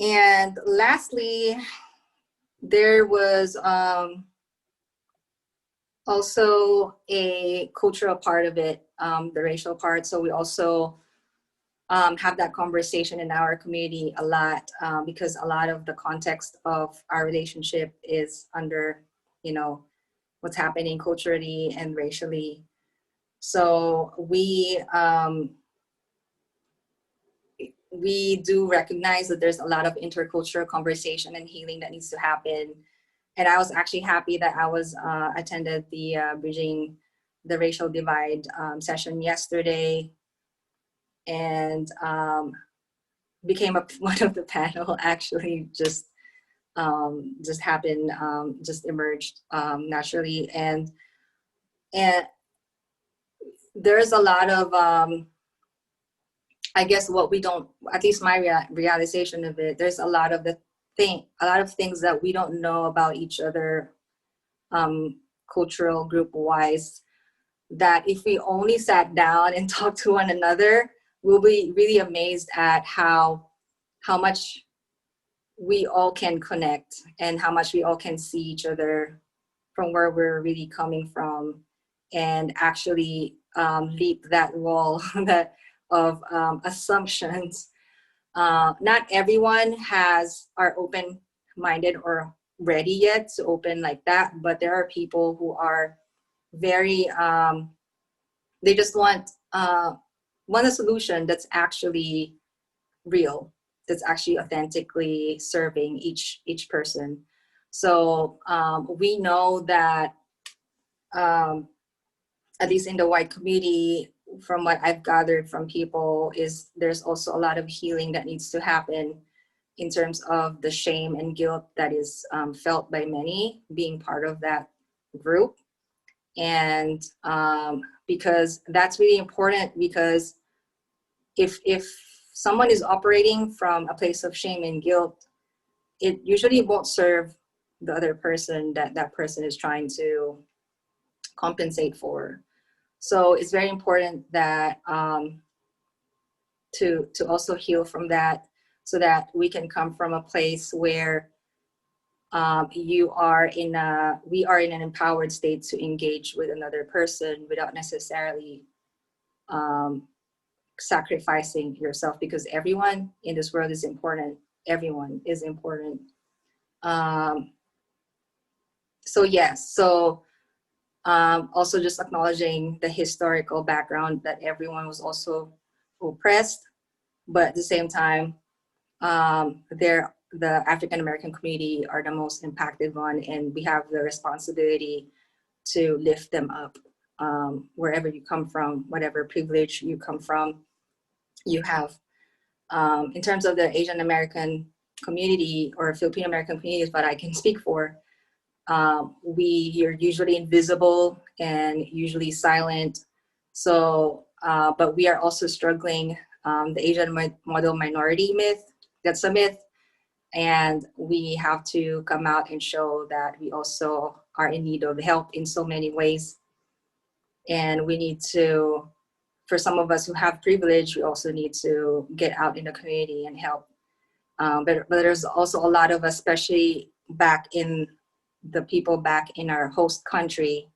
And lastly, there was also a cultural part of it, the racial part. So we also have that conversation in our community a lot, because a lot of the context of our relationship is under, you know, what's happening culturally and racially. So we do recognize that there's a lot of intercultural conversation and healing that needs to happen. And I was actually happy that I was attended the Bridging the Racial Divide session yesterday, and became one of the panel. Actually, just happened, just emerged naturally, and there's a lot of I guess what we don't, at least my realization of it, there's a lot of things that we don't know about each other, cultural group wise, that if we only sat down and talked to one another, we'll be really amazed at how much we all can connect and how much we all can see each other from where we're really coming from, and actually leap that wall that of assumptions. Not everyone are open-minded or ready yet to open like that, but there are people who are very they just want a solution that's actually real, that's actually authentically serving each person. So we know that at least in the white community, from what I've gathered from people, is there's also a lot of healing that needs to happen in terms of the shame and guilt that is felt by many being part of that group. And because that's really important, because if someone is operating from a place of shame and guilt, it usually won't serve the other person that person is trying to compensate for. So it's very important that to also heal from that, so that we can come from a place where we are in an empowered state to engage with another person without necessarily sacrificing yourself, because everyone in this world is important. Everyone is important. So yes, so also just acknowledging the historical background that everyone was also oppressed, but at the same time, the African American community are the most impacted one, and we have the responsibility to lift them up, wherever you come from, whatever privilege you come from, you have. In terms of the Asian American community or Filipino American community is what I can speak for. We are usually invisible and usually silent. So, but we are also struggling. The Asian model minority myth, that's a myth. And we have to come out and show that we also are in need of help in so many ways. And we need to, for some of us who have privilege, we also need to get out in the community and help. But there's also a lot of, especially the people back in our host country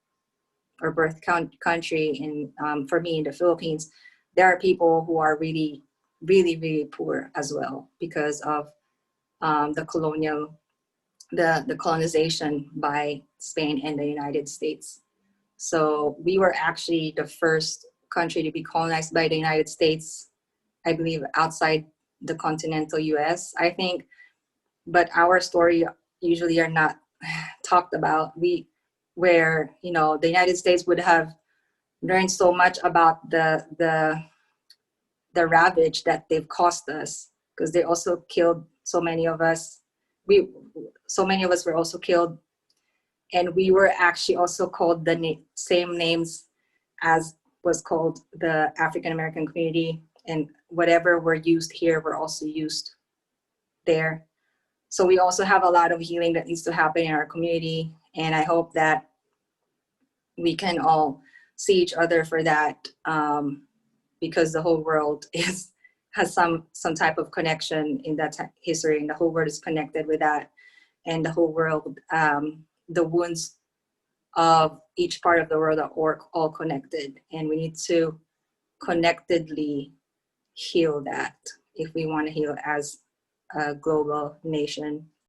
or birth country, in for me in the Philippines, there are people who are really, really, really poor as well because of the colonization by Spain and the United States. So we were actually the first country to be colonized by the United States, I believe, outside the continental US, I think. But our story usually are not talked about. Where, you know, the United States would have learned so much about the ravage that they've caused us, because they also killed so many of us. So many of us were also killed, and we were actually also called the same names as was called the African American community, and whatever were used here were also used there. So we also have a lot of healing that needs to happen in our community, and I hope that we can all see each other for that, because the whole world has some type of connection in that history, and the whole world is connected with that. And the whole world, the wounds of each part of the world are all connected, and we need to connectedly heal that if we want to heal as a global nation.